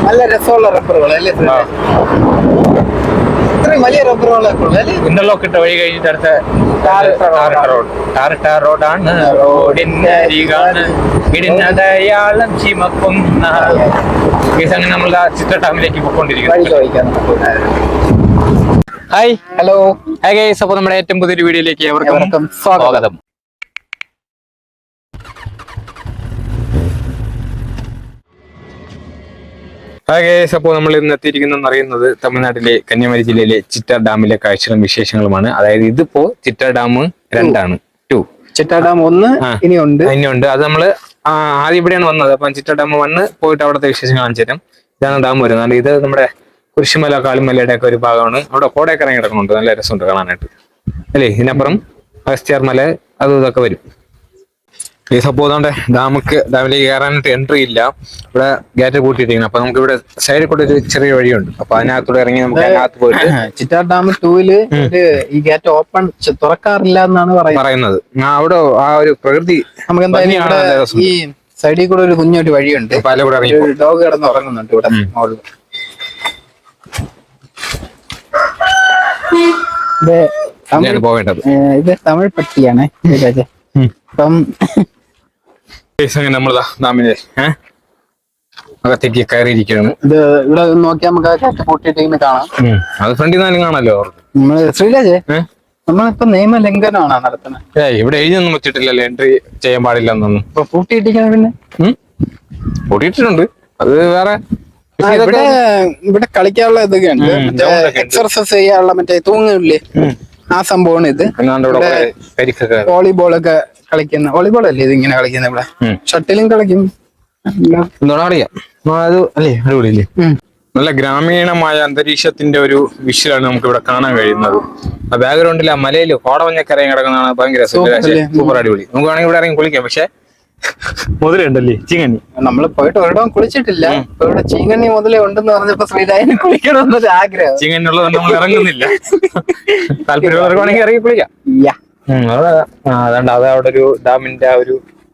നല്ല രസമുള്ള റബ്ബറുകൾ അല്ലേ? ഇത്രയും വലിയ റബ്ബറുകളൊക്കെ ഉള്ളു അല്ലേ? ഇന്റർലോക്ക് ഇട്ട വഴി കഴിഞ്ഞിട്ട് അടുത്ത ടാറിട്ട റോഡാണ്. റോഡിനരികാണ് ഇടിനടയാളം ചുമക്കുന്ന. അങ്ങനെ നമ്മൾ ചിത്ര ഡാമിലേക്ക് പോയിക്കൊണ്ടിരിക്കുന്നു. Hi, hello, hi guys. അപ്പോൾ നമ്മുടെ ഏറ്റവും പുതിയൊരു വീഡിയോയിലേക്ക് ഏവർക്കും സ്വാഗതം. Hi guys. അപ്പോൾ നമ്മൾ ഇന്ന് എത്തിയിരിക്കുന്നതെന്ന് അറിയുന്നത് തമിഴ്നാട്ടിലെ കന്യാകുമാരി ജില്ലയിലെ ചിറ്റാർ ഡാമിലെ കാഴ്ചകളും വിശേഷങ്ങളുമാണ്. അതായത് ഇതിപ്പോ ചിറ്റാർ ഡാം 2 2. ചിറ്റാർ ഡാം 1 ഇനിയുണ്ട്. അത് നമ്മള് ആദ്യം ഇവിടെയാണ് വന്നത്. അപ്പം ചിറ്റാർ ഡാം 1 പോയിട്ട് അവിടുത്തെ വിശേഷങ്ങൾ കാണിച്ചു തരാം. ഇതാണ് ഡാം വരുന്നത്. ഇത് നമ്മുടെ കുരിശുമല കാളിമലയുടെ ഒക്കെ ഒരു ഭാഗമാണ്. അവിടെ കോടയൊക്കെ ഇറങ്ങി കിടക്കുന്നുണ്ട്. നല്ല രസമുണ്ട് കാണാനായിട്ട് അല്ലേ? ഇതിനപ്പുറം അഗസ്ത്യാർമല അതും ഇതൊക്കെ വരും. ഈ സംഭവം ഡാമിലേക്ക് കയറാനായിട്ട് എൻട്രി ഇല്ല. ഇവിടെ ഗേറ്റ് പൂട്ടിയിട്ടിരിക്കുന്നു. അപ്പൊ നമുക്ക് ഇവിടെ സൈഡിൽ കൂടെ ഒരു ചെറിയ വഴിയുണ്ട്. അപ്പൊ അതിനകത്തൂടെ ഇറങ്ങി നമുക്ക് അതിനകത്ത് പോയിട്ട് ചിറ്റാർ ഡാം 2 ഈ ഗേറ്റ് ഓപ്പൺ തുറക്കാറില്ല എന്നാണ് പറയുന്നത്. അവിടെ ആ ഒരു പ്രകൃതി നമുക്ക് എന്തായാലും ഈ സൈഡിൽ കൂടെ ഒരു കുഞ്ഞൊരു വഴിയുണ്ട്. ഡോഗ് കിടന്ന് ഉറങ്ങുന്നുണ്ട് ഇവിടെ മുകളിൽ. പോകേണ്ടത് ഇത് തമിഴ് പട്ടിയാണ്. അപ്പം നമ്മള് ഡാമിന്റെ അകത്തേക്ക് കയറിയിരിക്കുകയാണ്. ഇത് ഇവിടെ നോക്കിയാൽ നമുക്ക് പൂട്ടിയിട്ടിങ്ങനെ കാണാം. അത് ഫ്രണ്ടിൽ നിന്നാലും കാണാലോ. നമ്മള് ശ്രീരാജേ, നമ്മളിപ്പോ നിയമലംഘനമാണോ നടത്തുന്നത്? ഇവിടെ എഴുതിയൊന്നും വെച്ചിട്ടില്ലല്ലോ എൻട്രി ചെയ്യാൻ പാടില്ല എന്നൊന്നും. ഇപ്പൊ പൂട്ടിയിട്ടിരിക്കുന്നത് പിന്നെ പൂട്ടിയിട്ടുണ്ട്. അത് വേറെ ഇവിടെ കളിക്കാനുള്ള ഇതൊക്കെ ഉണ്ട്. എക്സർസൈസ് ചെയ്യാനുള്ള മറ്റേ തൂങ്ങില്ലേ, ആ സംഭവമാണ് ഇത്. വോളിബോളൊക്കെ കളിക്കുന്ന, വോളിബോൾ അല്ലേ ഇത് ഇങ്ങനെ കളിക്കുന്ന? ഇവിടെ ഷട്ടിലും കളിക്കും. അടിപൊളിയില്ലേ? നല്ല ഗ്രാമീണമായ അന്തരീക്ഷത്തിന്റെ ഒരു വിഷ്വലാണ് നമുക്ക് ഇവിടെ കാണാൻ കഴിയുന്നത്. ആ ബാക്ക്ഗ്രൗണ്ടിൽ ആ മലയിൽ കോടമഞ്ഞൊക്കെ ഇറങ്ങി കിടക്കുന്നതാണ്. ഭയങ്കര സൂപ്പർ അടിപൊളി. നമുക്ക് വേണമെങ്കിൽ ഇവിടെ ഇറങ്ങി കുളിക്കാം. പക്ഷെ മുതലുണ്ടല്ലേ ചീങ്കണ്ണി. നമ്മൾ പോയിട്ട് ഒരിടവും കുളിച്ചിട്ടില്ല. ഇവിടെ ചീങ്കണ്ണി മുതലേ ഉണ്ടെന്ന് പറഞ്ഞപ്പോ ശ്രീരാജന് കുളിക്കണമെന്നൊരു ആഗ്രഹം. ചീങ്കണ്ണി ഉള്ളത് നമ്മൾ ഇറങ്ങുന്നില്ല. താല്പര്യമുള്ളവർക്കാണെങ്കിൽ ഇറങ്ങി കുളിക്കാം. അതാണ്ട് അത് അവിടെ ഒരു ഡാമിന്റെ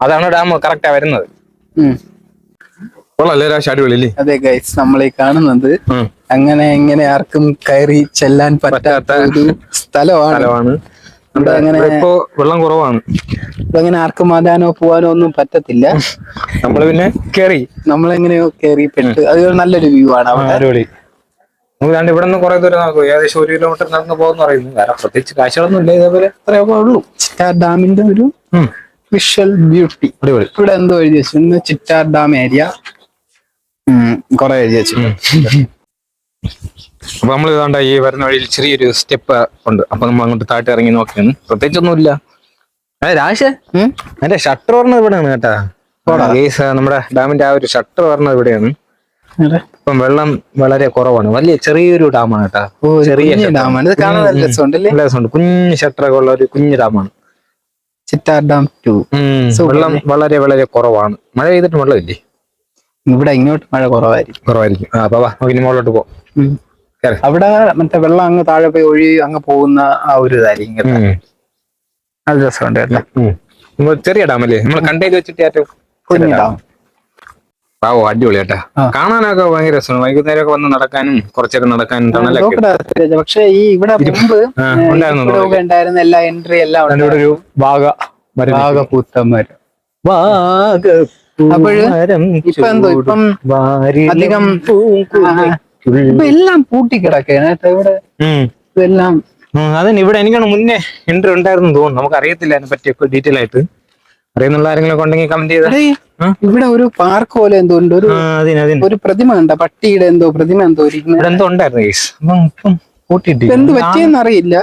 അതാണ് ഡാം കറക്റ്റാ വരുന്നത്. അടിപൊളി. അതെ ഗൈസ്, നമ്മൾ ഈ കാണുന്നത് അങ്ങനെ ഇങ്ങനെ ആർക്കും കയറി ചെല്ലാൻ പറ്റാത്ത ഒരു സ്ഥലമാണ്. ഇവിടെ അങ്ങനെ ഇപ്പോ വെള്ളം കുറവാണ്. അങ്ങനെ ആർക്കും മാതാനോ പോവാനോ ഒന്നും പറ്റത്തില്ല. നമ്മള് പിന്നെ നമ്മളെങ്ങനെയോ കയറി പെട്ട് അത് നല്ലൊരു വ്യൂ ആണ്. അടിപൊളി. നമുക്ക് ഇവിടെ നിന്ന് കുറെ ദൂരം നടക്കും. ഏകദേശം 1 കിലോമീറ്റർ നടന്ന് പോകുന്ന പറയുന്നു. വേറെ പ്രത്യേകിച്ച് കാഴ്ചകളൊന്നും ഇല്ല. ഇതേപോലെ അത്രയൊക്കെ ഉള്ളൂ. ചിറ്റാർ ഡാമിന്റെ ഒരു വിഷ്വൽ ബ്യൂട്ടി. അടിപൊളി. ഇവിടെ എന്തോ എഴുതി വെച്ചു, ചിറ്റാർ ഡാം ഏരിയ കൊറേ എഴുതി വെച്ചു. അപ്പൊ നമ്മൾ ഇതാണ്ട ഈ വരുന്ന വഴിയിൽ ചെറിയൊരു സ്റ്റെപ്പ് ഉണ്ട്. അപ്പൊ നമ്മൾ അങ്ങോട്ട് താഴ്ത്തി ഇറങ്ങി നോക്കിയാണ്. പ്രത്യേകിച്ചൊന്നുമില്ല. രാശേ എന്റെ ഷട്ടർ പറഞ്ഞത് ഇവിടെയാണ് കേട്ടാ. നമ്മുടെ ഡാമിന്റെ ആ ഒരു ഷട്ടർ പറഞ്ഞത് ഇവിടെയാണ്. ഇപ്പം വെള്ളം വളരെ കുറവാണ്. ചെറിയൊരു ഡാമാണ് കേട്ടാ. ചെറിയ ഡാമാണ്. രസമുണ്ട്. കുഞ്ഞു ഷട്ടറൊക്കെ ഉള്ള ഒരു കുഞ്ഞു ഡാമാണ് ചിറ്റാർ ഡാം 2. വെള്ളം വളരെ വളരെ കുറവാണ്. മഴ പെയ്തിട്ട് വെള്ളമില്ലേ ഇവിടെ? ഇങ്ങോട്ട് മഴ കുറവായിരിക്കും. നമുക്ക് മുകളിലോട്ട് പോവാം. അവിടെ മറ്റേ വെള്ളം അങ്ങ് താഴെ പോയി ഒഴി അങ്ങ് പോകുന്ന ആ ഒരു ഇതായിരിക്കും. അത് രസമുണ്ട് കേട്ടോ. ചെറിയ ഡാമല്ലേ നമ്മൾ കണ്ടേക്ക് വെച്ചിട്ട് ഏറ്റവും കുഞ്ഞു ഡാം. അടിപൊളി കേട്ടാ. കാണാനൊക്കെ ഭയങ്കര രസമാണ്. വൈകുന്നേരമൊക്കെ വന്ന് നടക്കാനും കുറച്ചേരം നടക്കാനും തണലൊക്കെ. പക്ഷെ ഈ ഇവിടെ മുമ്പ് ഉണ്ടായിരുന്ന എല്ലാ എൻട്രി എല്ലാം ഒരു വാഗപൂത്തമരം. ഇപ്പൊ എന്തോ ഇപ്പം അധികം ഇപ്പൊ എല്ലാം പൂട്ടിക്കിടക്കാണ് ഇവിടെ. ഇതെല്ലാം അതിന് ഇവിടെ എനിക്കാണ് മുന്നേ എൻട്രി ഉണ്ടായിരുന്നു തോന്നുന്നു. നമുക്ക് അറിയത്തില്ല അതിനെ പറ്റിയൊക്കെ ഡീറ്റെയിൽ ആയിട്ട്. അറിയുന്നുള്ള ആരെങ്കിലും ഉണ്ടെങ്കിൽ കമന്റ് ചെയ്താൽ. ഇവിടെ ഒരു പാർക്ക് പോലെ എന്തോ ഉണ്ട്. ഒരു പ്രതിമ കണ്ട, പട്ടിയുടെ എന്തോ പ്രതിമ എന്തോ എന്തോ ഉണ്ടായിരുന്നു. എന്ത് പറ്റിയെന്ന് അറിയില്ല.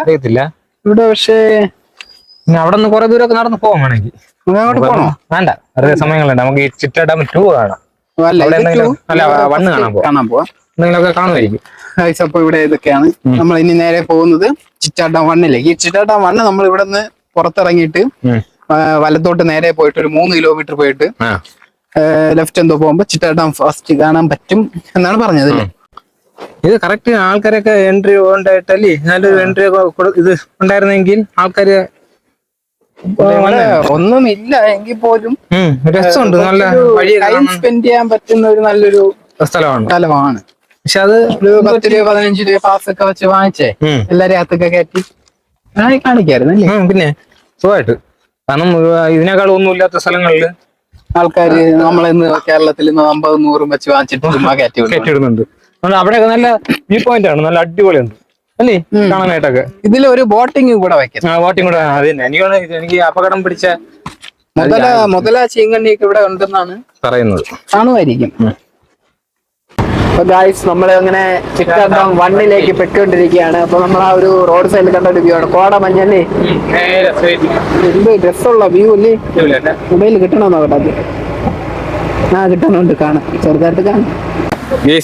ഇവിടെ പക്ഷേ അവിടെ നിന്ന് കുറെ ദൂരമൊക്കെ നടന്ന് പോകാൻ വേണമെങ്കിൽ അങ്ങോട്ട് പോകണോ? വേണ്ട, വെറുതെ സമയങ്ങളുണ്ട്. നമുക്ക് ഈ ചിറ്റാർ ഡാം 2 കാണാം. കാണാൻ പോവാം. എന്തെങ്കിലുമൊക്കെ കാണുമായിരിക്കും. അപ്പൊ ഇവിടെ ഇതൊക്കെയാണ്. നമ്മൾ ഇനി നേരെ പോകുന്നത് ചിറ്റാർ ഡാം 1ലേക്ക്. ഈ ചിറ്റാർ ഡാം 1 നമ്മൾ ഇവിടെ നിന്ന് പുറത്തിറങ്ങിയിട്ട് വലത്തോട്ട് നേരെ പോയിട്ട് ഒരു 3 കിലോമീറ്റർ പോയിട്ട് ലെഫ്റ്റ് എന്തോ പോകുമ്പോ ചിറ്റാർ ഡാം ഫസ്റ്റ് കാണാൻ പറ്റും എന്നാണ് പറഞ്ഞത്. ഇത് കറക്റ്റ് ആൾക്കാരൊക്കെ എൻട്രി ഉണ്ടായിട്ടല്ലേ? നല്ലൊരു എൻട്രി ഇത് ഉണ്ടായിരുന്നെങ്കിൽ ആൾക്കാര് ഒന്നുമില്ല എങ്കിൽ പോലും രസമുണ്ട്. നല്ല ടൈം സ്പെൻഡ് ചെയ്യാൻ പറ്റുന്ന ഒരു നല്ലൊരു സ്ഥലമാണ്. സ്ഥലമാണ്. പക്ഷെ അത് ഒരു 10 രൂപ 15 രൂപ പാസ് ഒക്കെ വെച്ച് വാങ്ങിച്ചേ എല്ലാരും അകത്തൊക്കെ കയറ്റി കാണിക്കായിരുന്നു അല്ലേ? പിന്നെ സുഖമായിട്ട്. കാരണം ഇതിനേക്കാൾ ഒന്നും ഇല്ലാത്ത സ്ഥലങ്ങളില് ആൾക്കാര് നമ്മളിന്ന് കേരളത്തിൽ നിന്ന് 50 100 വെച്ച് വാങ്ങിച്ചിട്ട് ചുമ്മാ കയറ്റിയിടുന്നുണ്ട്. അവിടെയൊക്കെ നല്ല വ്യൂ പോയിന്റ് ആണ്, നല്ല അടിപൊളിയുണ്ട് അല്ലേ കാണാനായിട്ടൊക്കെ. ഇതിലൊരു ബോട്ടിങ് കൂടെ വെക്കാം. ബോട്ടിങ് കൂടെ. അത് തന്നെ എനിക്ക് അപകടം പിടിച്ച മുതല ചീങ്കണ്ണിയൊക്കെ ഇവിടെ ഉണ്ടെന്നാണ് പറയുന്നത്. കാണുമായിരിക്കും. അപ്പൊ ഗായ്സ് നമ്മള് അങ്ങനെ ചിറ്റാഡാം 1 പെട്ടുകൊണ്ടിരിക്കുകയാണ്. അപ്പൊ നമ്മൾ ആ ഒരു റോഡ് സൈഡിൽ കണ്ട ഒരു വ്യൂ ആണ്. കോട മഞ്ഞല്ലേ, എന്ത് രസമുള്ള വ്യൂ അല്ലേ. മൊബൈൽ കിട്ടണമെന്നോ കേട്ടത്? കിട്ടണുണ്ട്, കാണാം, ചെറുതായിട്ട് കാണാം.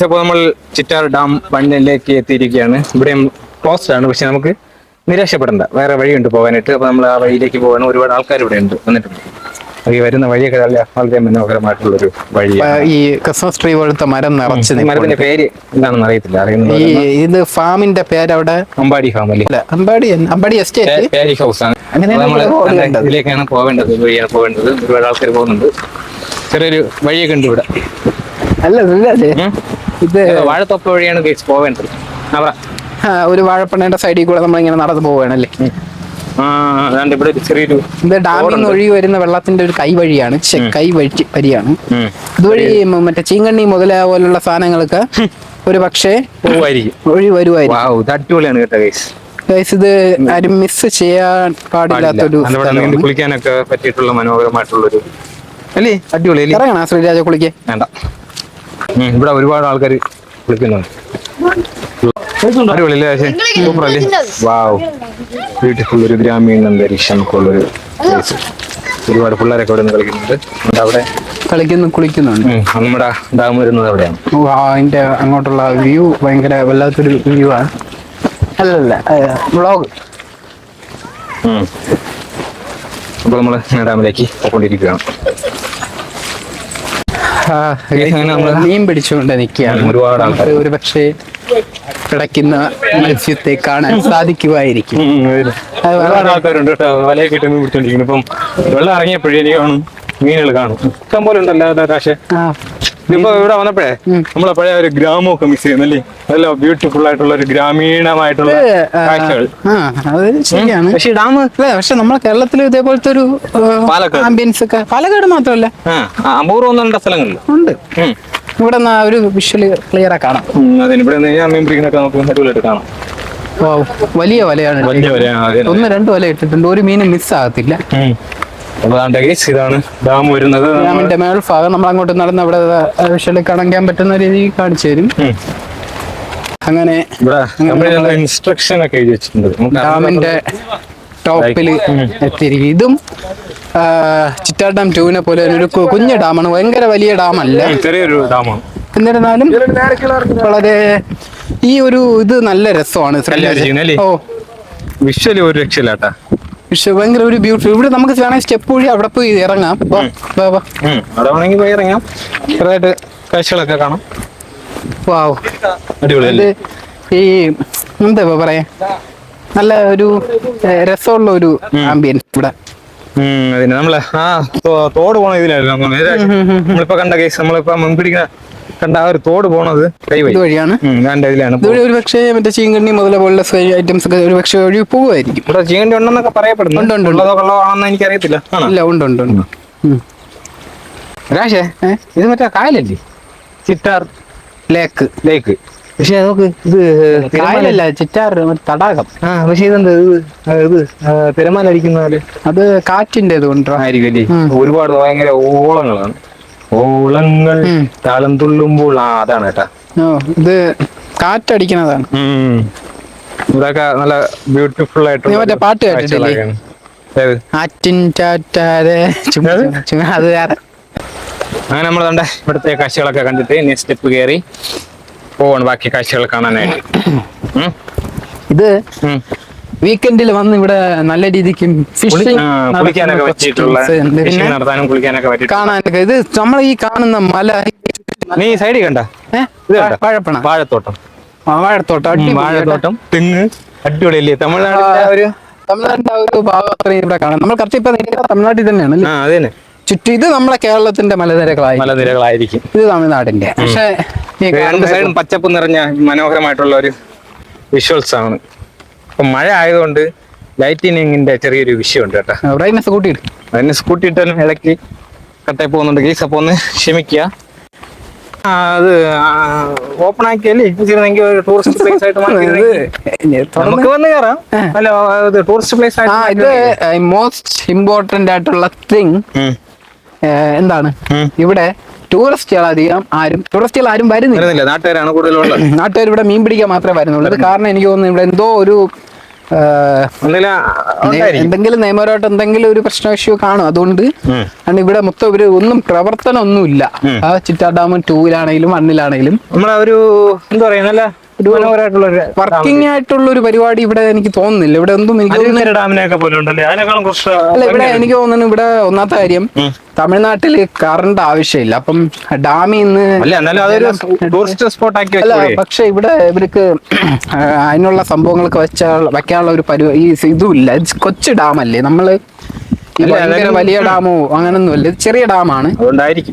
അപ്പോൾ നമ്മൾ ചിറ്റാർ ഡാം 1 എത്തിയിരിക്കുകയാണ്. ഇവിടെ ക്ലോസ്ഡ് ആണ്, പക്ഷെ നമുക്ക് നിരാശപ്പെടണ്ട, വേറെ വഴിയുണ്ട് പോകാനായിട്ട്. അപ്പൊ നമ്മൾ ആ വഴിയിലേക്ക് പോകാൻ ഒരുപാട് ആൾക്കാർ ഇവിടെ ഉണ്ട്, വന്നിട്ടുണ്ട്. ഈ വരുന്ന വഴിയൊക്കെ വളരെ മനോഹരമായിട്ടുള്ളൊരു വഴിയാണ്. ഈ ക്രിസ്മസ് ട്രീ പോലത്തെ മരം നിറച്ച്. മരത്തിന്റെ പേര് എന്താണെന്ന് അറിയത്തില്ല. ഇത് ഫാമിന്റെ പേര് അവിടെ അമ്പാടി ഫാം അല്ലേ? അമ്പാടി എസ്റ്റേറ്റ് പാരി ഹൗസ് ആണ്. ഇതിലേക്കാണ് പോവേണ്ടത്, വഴിയാണ് പോവേണ്ടത്. ഒരുപാട് ആൾക്കാർ പോകുന്നുണ്ട്. ചെറിയൊരു വഴിയൊക്കെ ഉണ്ട് ഇവിടെ. ഇത് വാഴത്തോപ്പ വഴിയാണ് പോവേണ്ടത്. ഒരു വാഴപ്പണ്ണയുടെ സൈഡിൽ കൂടെ നമ്മളിങ്ങനെ നടന്നു പോവുകയാണല്ലേ. ഇവിടെ ചെറിയൊരു ഇത് ഡാമിൽ നിന്ന് ഒഴുകി വരുന്ന വെള്ളത്തിന്റെ ഒരു കൈവഴിയാണ്, വഴിയാണ്. ഇതുവഴി മറ്റേ ചീങ്കണ്ണി മുതല പോലുള്ള സാധനങ്ങളൊക്കെ ഒരു പക്ഷേ ഒഴി വരുമായിരിക്കും. അടിപൊളിയാണ് കേട്ടോ ഗൈസ്. ഇത് ആരും മിസ് ചെയ്യാൻ പാടില്ലാത്തൊരു കുളിക്കാനൊക്കെ പറ്റിയിട്ടുള്ള മനോഹരമായിട്ടുള്ളൊരു അല്ലേ, അടിപൊളി. ഇറങ്ങണ ശ്രീരാജ കുളിക്കാൻ വേണ്ട. ഇവിടെ ഒരുപാട് ആൾക്കാർ കുളിക്കുന്നുണ്ട്. അടിപൊളി അല്ലേ? സൂപ്പർ അല്ലേ? വാവ്, ബ്യൂട്ടിഫുൾ. ഒരു ഗ്രാമീണ അന്തരീക്ഷം ഉള്ളൊരു പ്ലേസ്. ഒരുപാട് പിള്ളേരൊക്കെ ഇവിടെ നിന്ന് കളിക്കുന്നുണ്ട്. അവിടെ കുളിക്കുന്നുണ്ട്. നമ്മുടെ ഡാം വരുന്നത് അവിടെയാണ്. അതിന്റെ അങ്ങോട്ടുള്ള വ്യൂ ഭയങ്കര വല്ലാത്തൊരു വ്യൂ ആണ്. അല്ലല്ല വ്ളോഗ്. അപ്പൊ നമ്മള് ഡാമിലേക്ക് പോയിക്കൊണ്ടിരിക്കുകയാണ്. മീൻ പിടിച്ചുകൊണ്ട് നിൽക്കുകയാണ്. ഒരുപാട് ആൾക്കാർ ഒരു പക്ഷേ കിടക്കുന്ന മത്സ്യത്തെ കാണാൻ സാധിക്കുമായിരിക്കും. ഒരുപാട് ആൾക്കാരുണ്ട് കേട്ടോ, വലയൊക്കെ ഇട്ട് മീൻ പിടിച്ചോണ്ടിരിക്കുന്നു. ഇപ്പം വെള്ളം ഇറങ്ങിയപ്പോഴേ കാണും മീനുകൾ കാണും, ഇഷ്ടം പോലെ ഉണ്ടല്ലോ. പക്ഷേ ഇതിപ്പോ ഇവിടെ വന്നപ്പോഴേ നമ്മളെ പഴയ ഒരു ഗ്രാമമൊക്കെ മിസ് ചെയ്യുന്നല്ലേ. നല്ല ബ്യൂട്ടിഫുൾ ആയിട്ടുള്ള ഒരു ഗ്രാമീണമായിട്ടുള്ള കാഴ്ചകൾ. ശരിയാണ്. പക്ഷെ നമ്മളെ കേരളത്തിൽ ഇതേപോലത്തെ ഒരു ആംബിയൻസ് ഒക്കെ പാലക്കാട് മാത്രമല്ല അപൂർവം സ്ഥലങ്ങളിൽ ഉണ്ട്. ഇവിടെ ഒരു വിഷ്വല് ക്ലിയർ ആ കാണാം. ഇവിടെ മീൻ പിടിക്കുന്നൊക്കെ നമുക്ക് അടിപൊളിയായിട്ട് കാണാം. വലിയ വലയാണ്, 1-2 വല ഇട്ടിട്ടുണ്ട്. ഒരു മീനും മിസ് ആകത്തില്ല. ഇതാണ് ഡാം വരുന്നത്. ഡാമിന്റെ മേൽഭാഗം നമ്മൾ അങ്ങോട്ട് നടന്ന് അവിടെ വിഷ്വല് കാണിക്കാൻ പറ്റുന്ന രീതിയിൽ കാണിച്ചു തരും. അങ്ങനെ ഇൻസ്ട്രക്ഷൻ ഒക്കെ എഴുതി വെച്ചിട്ടുണ്ട്. ഡാമിന്റെ ടോപ്പിൽ എത്തിയിരിക്കും. ഇതും ചിറ്റാർ ഡാം 2 പോലെ ഒരു കുഞ്ഞു ഡാമാണ്, ഭയങ്കര വലിയ ഡാമല്ല, ചെറിയൊരു ഡാമാണ്. എന്നിരുന്നാലും വളരെ ഈ ഒരു ഇത് നല്ല രസമാണ്. വിഷ്വലി ഒരു രക്ഷയില്ലാട്ടാ, പക്ഷെ ഭയങ്കര ഒരു ബ്യൂട്ടിഫുൾ. ഇവിടെ നമുക്ക് വേണമെങ്കിൽ സ്റ്റെപ്പ് വഴി അവിടെ പോയി ഇറങ്ങാം. അവിടെ വേണമെങ്കിൽ പോയി ഇറങ്ങാം, ചെറുതായിട്ട് കാഴ്ചകളൊക്കെ കാണാം. അടിപൊളി. ഈ എന്താ പറയാ, നല്ല ഒരു രസമുള്ള ഒരു ആംബിയൻസ് ഇവിടെ. അതിന് നമ്മളെ തോട് പോണ ഇതിലായിരുന്നു നമ്മളിപ്പോ കണ്ട കേസ്. നമ്മളിപ്പോ മുൻപിടിക്കുന്ന കണ്ട ആ ഒരു തോട് പോണത് വഴിയാണ്. ഒരു പക്ഷേ മറ്റേ ചീങ്കണ്ണി മുതല പോലുള്ള ഐറ്റംസ് ഒക്കെ ഒരു പക്ഷേ വഴി പോകുമായിരിക്കും. ഇവിടെ ചീങ്കണ്ണി ഉണ്ടെന്നൊക്കെ പറയപ്പെടുന്നു. ഉള്ളതാണെന്ന് എനിക്കറിയത്തില്ല. ഇല്ല, ഉണ്ട്. രാശേ, ഇത് മറ്റേ കായലല്ലേ, ചിറ്റാർ ലേക്ക്. പക്ഷെ അതൊക്കെ ഇത് കായലല്ല, ചിറ്റാർ തടാകം. പക്ഷെ ഇതെന്താ ഇത് തിരമാല അടിക്കുന്ന പോലെ? അത് കാറ്റിന്റെ ആയിരിക്കും അല്ലേ. ഒരുപാട് ഭയങ്കര ഓളങ്ങളാണ്. ഓളങ്ങൾ താളം തുള്ളുമ്പോൾ അതാണ് കേട്ടാ. ഇത് കാറ്റടിക്കുന്നതാണ്. ഇതൊക്കെ നല്ല ബ്യൂട്ടിഫുൾ ആയിട്ട് മറ്റേ പാട്ട് കേട്ടിട്ടില്ലേ, ആറ്റിൻ ചാറ്റാരെ. അത് വേറെ. അങ്ങനെ നമ്മൾ കണ്ട ഇവിടുത്തെ കാഴ്ചകളൊക്കെ കണ്ടിട്ട് ഇനി സ്റ്റെപ്പ് കയറി പോവാണ് ബാക്കി കാഴ്ചകൾ കാണാനായിട്ട്. ഇത് വീക്കെൻഡിൽ വന്ന് ഇവിടെ നല്ല രീതിക്ക് കാണാനൊക്കെ. ഇത് നമ്മൾ ഈ കാണുന്ന മല, നീ സൈഡിൽ കണ്ട വാഴപ്പണ വാഴത്തോട്ടം, വാഴത്തോട്ടം, തെങ്ങ്, അടിപൊളിയല്ലേ. തമിഴ്നാടിന്റെ ഒരു ഭാഗം അത്രയും ഇവിടെ കാണാം. നമ്മൾ കറക്റ്റ് ഇപ്പൊ തമിഴ്നാട്ടിൽ തന്നെയാണ്. അതന്നെ ചുറ്റും ഇത് നമ്മളെ കേരളത്തിന്റെ മലനിരകളായിരിക്കും. ഇത് തമിഴ്നാടിന്റെ. പക്ഷെ രണ്ട് സൈഡും പച്ചപ്പ് നിറഞ്ഞ മനോഹരമായിട്ടുള്ള ഒരു വിഷ്വൽസ് ആണ്. ഇപ്പൊ മഴ ആയതുകൊണ്ട് ലൈറ്റിനിങ്ങിന്റെ ചെറിയൊരു വിഷയമുണ്ട് കേട്ടോ. ബ്രൈറ്റ്നസ് കൂട്ടിയിട്ട് അതിന് സ്കൂട്ടി ഇട്ടാലും ഇടയ്ക്ക് കട്ടായി പോകുന്നുണ്ട് ഗൈസ്. അപ്പൊ ഒന്ന് ക്ഷമിക്കുക. അത് ഓപ്പൺ ആക്കിയല്ലേ ടൂറിസ്റ്റ് പ്ലേസ് ആയിട്ട് നമുക്ക് വന്ന് കയറാം. അല്ല ടൂറിസ്റ്റ് പ്ലേസ് ആയിട്ട് ഇത് മോസ്റ്റ് ഇമ്പോർട്ടന്റ് ആയിട്ടുള്ള തിങ് എന്താണ്, ഇവിടെ ടൂറിസ്റ്റുകൾ ആരും വരുന്നില്ല. നാട്ടുകാരാണ് കൂടുതലുള്ളത്. നാട്ടുകാർ ഇവിടെ മീൻ പിടിക്കാൻ മാത്രമേ വരുന്നുള്ളൂ. ഇത് കാരണം എനിക്ക് തോന്നുന്നു ഇവിടെ എന്തോ ഒരു എന്തെങ്കിലും നിയമപരമായിട്ട് എന്തെങ്കിലും ഒരു പ്രശ്ന ഇഷ്യൂ കാണും. അതുകൊണ്ട് ഇവിടെ മൊത്തം ഒന്നും പ്രവർത്തനം ഒന്നുമില്ല. ചിറ്റാർ ഡാം 2-ലാണെങ്കിലും 1-ലാണെങ്കിലും നമ്മളെ ഒരു എന്താ പറയാ നല്ല വർക്കിംഗ് ആയിട്ടുള്ള ഒരു പരിപാടി ഇവിടെ എനിക്ക് തോന്നുന്നില്ല. ഇവിടെ ഒന്നും ഇവിടെ എനിക്ക് തോന്നുന്നു ഇവിടെ ഒന്നാമത്തെ കാര്യം തമിഴ്നാട്ടില് കറണ്ട് ആവശ്യമില്ല. അപ്പം ഡാമിൽ നിന്ന് പക്ഷെ ഇവിടെ ഇവർക്ക് അതിനുള്ള സംഭവങ്ങളൊക്കെ വെക്കാനുള്ള ഒരു ഇതും ഇല്ല. കൊച്ചു ഡാമല്ലേ, നമ്മള് വലിയ ഡാമോ അങ്ങനൊന്നും അല്ല, ചെറിയ ഡാമാണ്.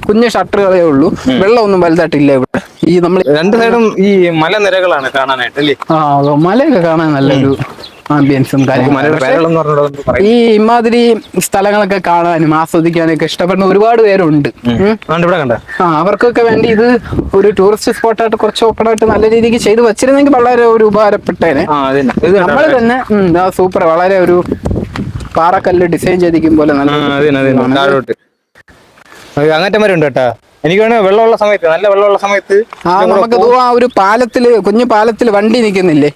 കുഞ്ഞു ഷട്ടറുകളേ ഉള്ളൂ. വെള്ളമൊന്നും വലുതായിട്ടില്ല ഇവിടെ. ഈ നമ്മൾ രണ്ട് സൈഡും ഈ മലനിരകളാണ് കാണാനായിട്ട് അല്ലേ. മലയൊക്കെ കാണാൻ നല്ലൊരു ആംബിയൻസും കാര്യങ്ങളും. ഈ ഇമാതിരി സ്ഥലങ്ങളൊക്കെ കാണാനും ആസ്വദിക്കാനൊക്കെ ഇഷ്ടപ്പെടുന്ന ഒരുപാട് പേരുണ്ട്. അവർക്കൊക്കെ വേണ്ടി ഇത് ഒരു ടൂറിസ്റ്റ് സ്പോട്ടായിട്ട് കുറച്ച് ഓപ്പൺ ആയിട്ട് നല്ല രീതിക്ക് ചെയ്ത് വെച്ചിരുന്നെങ്കിൽ വളരെ ഒരു ഉപകാരപ്പെട്ടേനെ. നമ്മൾ തന്നെ സൂപ്പർ, വളരെ ഒരു പാറക്കല്ല് ഡിസൈൻ ചെയ്തിരിക്കും പോലെ അങ്ങനത്തെ കേട്ടാ. എനിക്ക് വെള്ളമുള്ള സമയത്ത്, നല്ല വെള്ളമുള്ള സമയത്ത് നമുക്ക് ആ ഒരു പാലത്തില്, കുഞ്ഞു പാലത്തില് വണ്ടി നിൽക്കുന്നില്ലേ,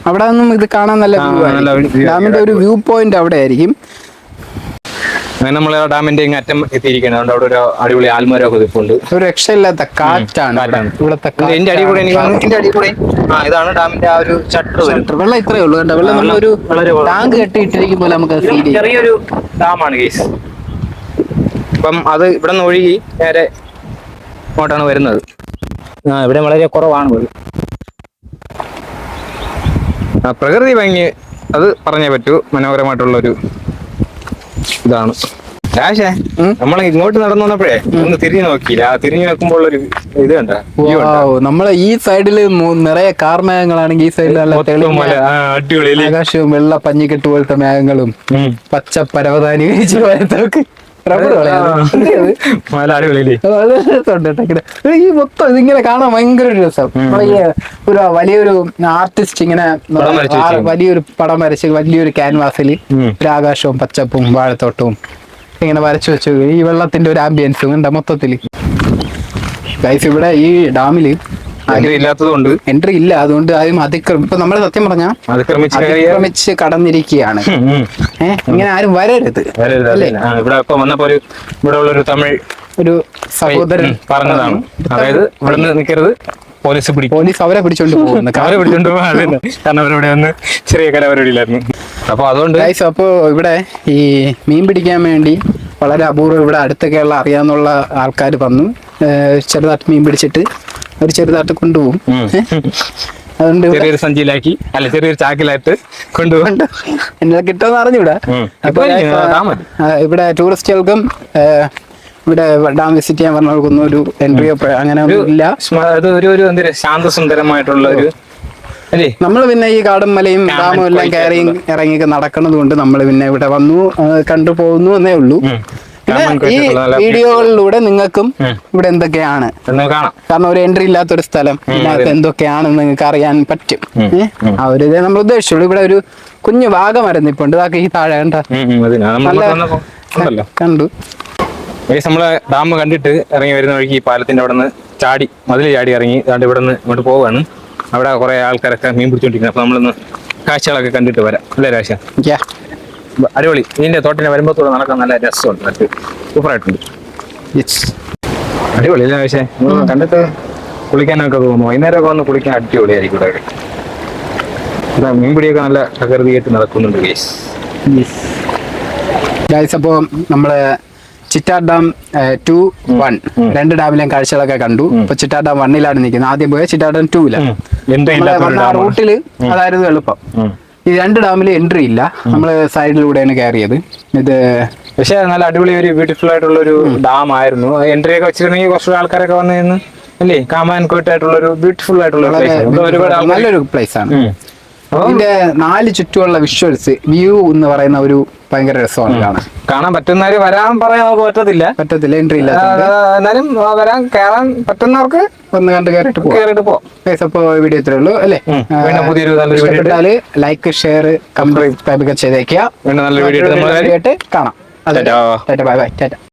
അവിടെ നിന്നും ഇത് കാണാൻ നല്ല ഡാമിന്റെ ഒരു വ്യൂ പോയിന്റ് അവിടെ ആയിരിക്കും. നമ്മൾ ഡാമിന്റെ അറ്റം എത്തിയിരിക്കുന്നത്. അവിടെ ഒരു അടിപൊളി ആൽമരമൊക്കെ നിൽപ്പുണ്ട്. ഒരു രക്ഷയില്ലാത്ത കാറ്റാണ് ഇവിടുത്തെ. ഇതാണ് ഡാമിന്റെ ആ ഒരു ഷട്ടർ. വെള്ളം ഇത്രയേ ഉള്ളൂ കേട്ടോ. വെള്ളം നമ്മളൊരു ടാങ്ക് കെട്ടിയിട്ടിരിക്കും പോലെ നമുക്ക് ചെറിയൊരു ഡാമാണ് കേസ്. അപ്പം അത് ഇവിടെ നിന്ന് ഒഴുകി നേരെ ഇങ്ങോട്ടാണ് വരുന്നത്. ഇവിടെ വളരെ കുറവാണ് പ്രകൃതി ഭംഗി. അത് പറഞ്ഞേ പറ്റൂ. മനോഹരമായിട്ടുള്ളൊരു ഇതാണ്. രാശേ നമ്മളെ ഇങ്ങോട്ട് നടന്നു വന്നപ്പോഴേ ഒന്ന് തിരിഞ്ഞു നോക്കിയില്ല. തിരിഞ്ഞു നോക്കുമ്പോൾ ഒരു ഇത് കണ്ട, നമ്മളെ ഈ സൈഡില് നിറയെ കാർമേഘങ്ങളാണെങ്കിൽ ഈ സൈഡിൽ നല്ല അടിപൊളി ആകാശവും വെള്ള പഞ്ഞിക്കെട്ട് പോലത്തെ മേഘങ്ങളും പച്ച പരവതാനി കഴിച്ച് ഈ മൊത്തം ഇതിങ്ങനെ കാണാൻ ഭയങ്കര ഒരു രസം. ഒരു വലിയൊരു ആർട്ടിസ്റ്റ് ഇങ്ങനെ വലിയൊരു പടം വരച്ച് വലിയൊരു ക്യാൻവാസിൽ ഒരു ആകാശവും പച്ചപ്പും വാഴത്തോട്ടവും ഇങ്ങനെ വരച്ചു വെച്ചു. ഈ വെള്ളത്തിന്റെ ഒരു ആംബിയൻസും ഉണ്ട് മൊത്തത്തില്. ഗൈസ് ഇവിടെ ഈ ഡാമില് എൻട്രി ഇല്ല. അതുകൊണ്ട് ആരും ഇപ്പൊ നമ്മള് സത്യം പറഞ്ഞാൽ അതിക്രമിച്ച് കടന്നിരിക്കുകയാണ്. ഇങ്ങനെ ആരും വരരുത്. ഒരു തമിഴ് ഒരു സഹോദരൻ പറഞ്ഞതാണ്. അതായത് ഇവിടെ നിൽക്കരുത്, പോലീസ് അവരെ പിടിച്ചോണ്ട് പോകുന്നു. കാരണം അവരവിടെ വന്ന് ചെറിയ കലവരടിയിലായിരുന്നു. അപ്പൊ അതുകൊണ്ട് അപ്പൊ ഇവിടെ ഈ മീൻ പിടിക്കാൻ വേണ്ടി വളരെ അപൂർവം ഇവിടെ അടുത്തൊക്കെയുള്ള അറിയാവുന്ന ആൾക്കാർ വന്നു ചെറുതായിട്ട് മീൻ പിടിച്ചിട്ട് അവർ ചെറുതായിട്ട് കൊണ്ടുപോകും. അതുകൊണ്ട് ചെറിയൊരു സഞ്ചിയിലാക്കി, അല്ല ചെറിയൊരു ചാക്കിലായിട്ട് കൊണ്ടുപോകും. എന്നെ കിട്ടുമെന്ന് അറിഞ്ഞൂടാ. അപ്പൊ ഇവിടെ ടൂറിസ്റ്റുകൾക്കും ഇവിടെ ഡാം വിസിറ്റ് ചെയ്യാൻ പറഞ്ഞവർക്കൊന്നും ഒരു എൻട്രിയോ അങ്ങനെ ഒന്നും ഇല്ല. ശാന്തസുന്ദരമായിട്ടുള്ള ഒരു അല്ലേ. നമ്മൾ പിന്നെ ഈ കാടും മലയും ഡാമും എല്ലാം കയറി ഇറങ്ങിയൊക്കെ നടക്കുന്നത് കൊണ്ട് നമ്മൾ പിന്നെ ഇവിടെ വന്നു കണ്ടുപോകുന്നു എന്നേ ഉള്ളൂ. ഈ വീഡിയോകളിലൂടെ നിങ്ങൾക്കും ഇവിടെ എന്തൊക്കെയാണ്, കാരണം ഒരു എൻട്രി ഇല്ലാത്തൊരു സ്ഥലം, ഇതിനകത്ത് എന്തൊക്കെയാണെന്ന് നിങ്ങൾക്ക് അറിയാൻ പറ്റും. ആ ഒരു ഇതേ നമ്മൾ ഉദ്ദേശിച്ചുള്ളൂ. ഇവിടെ ഒരു കുഞ്ഞു വാഗമരം നിപ്പുണ്ട്. ഇതാക്കി ഈ താഴെ കണ്ടു. നമ്മളെ ഡാം കണ്ടിട്ട് ഇറങ്ങി വരുന്ന വഴിക്ക് ഈ പാലത്തിന്റെ അവിടെ നിന്ന് ചാടി ചാടി ഇറങ്ങി അതുകൊണ്ട് ഇവിടെ നിന്ന് ഇങ്ങോട്ട് പോവാണ്. അവിടെ കുറെ ആൾക്കാരൊക്കെ മീൻ പിടിച്ചോണ്ടിരിക്കുന്നത്. അപ്പൊ നമ്മളൊന്ന് കാഴ്ചകളൊക്കെ കണ്ടിട്ട് വരാം അല്ലേ രാശ? അടിപൊളി. ഇതിന്റെ തോട്ടിനെ വരുമ്പോഴത്തോടെ നടക്കാൻ നല്ല രസമുണ്ട്, സൂപ്പറായിട്ടുണ്ട്. അടിപൊളി അല്ലേ രാശ? കണ്ടിട്ട് കുളിക്കാനൊക്കെ തോന്നുന്നു. വൈകുന്നേരമൊക്കെ വന്ന് കുളിക്കാൻ അടിപൊളിയായിരിക്കും ഇവിടെ. മീൻ പിടിയൊക്കെ നല്ല പ്രകൃതിയായിട്ട് നടക്കുന്നുണ്ട് ഗൈസ്. അപ്പോ നമ്മള് ചിറ്റാർ ഡാം 2, 1 രണ്ട് ഡാമിലെയും കാഴ്ചകളൊക്കെ കണ്ടു. ഇപ്പൊ ചിറ്റാർ ഡാം 1-ലാണ് നിൽക്കുന്നത്. ആദ്യം പോയ ചിറ്റാർ ഡാം 2-ലാണ്. റൂട്ടില് അതായിരുന്നു എളുപ്പം. ഈ രണ്ട് ഡാമിൽ എൻട്രി ഇല്ല. നമ്മള് സൈഡിലൂടെയാണ് കയറിയത്. ഇത് പക്ഷെ നല്ല അടിപൊളി ഒരു ബ്യൂട്ടിഫുൾ ആയിട്ടുള്ള ഒരു ഡാം ആയിരുന്നു. എൻട്രി ഒക്കെ വെച്ചിട്ടുണ്ടെങ്കിൽ കുറച്ചുകൂടെ ആൾക്കാരൊക്കെ വന്നു നിന്ന് അല്ലേ കാണാൻ ആയിട്ടുള്ള ഒരു ബ്യൂട്ടിഫുൾ ആയിട്ടുള്ള ഒരുപാട് നല്ലൊരു പ്ലേസ് ആണ്. ഇതിന്റെ 4 ചുറ്റുമുള്ള വിഷ്വൽസ് വ്യൂ എന്ന് പറയുന്ന ഒരു ഭയങ്കര രസമാണ് കാണാൻ പറ്റുന്നവര് വരാൻ പറയാൻ നമുക്ക് പറ്റത്തില്ല എൻട്രി ഇല്ല. എന്നാലും കയറാൻ പറ്റുന്നവർക്ക് ഒന്ന് കണ്ട് കേറിട്ട് പോവാം. അപ്പോൾ വീഡിയോ ഇത്രേ ഉള്ളൂ അല്ലേ? പുതിയൊരു നല്ലൊരു video like share comment subscribe ഒക്കെ ചെയ്തേക്കുക. നല്ലൊരു വീഡിയോ കാണാം. Bye bye.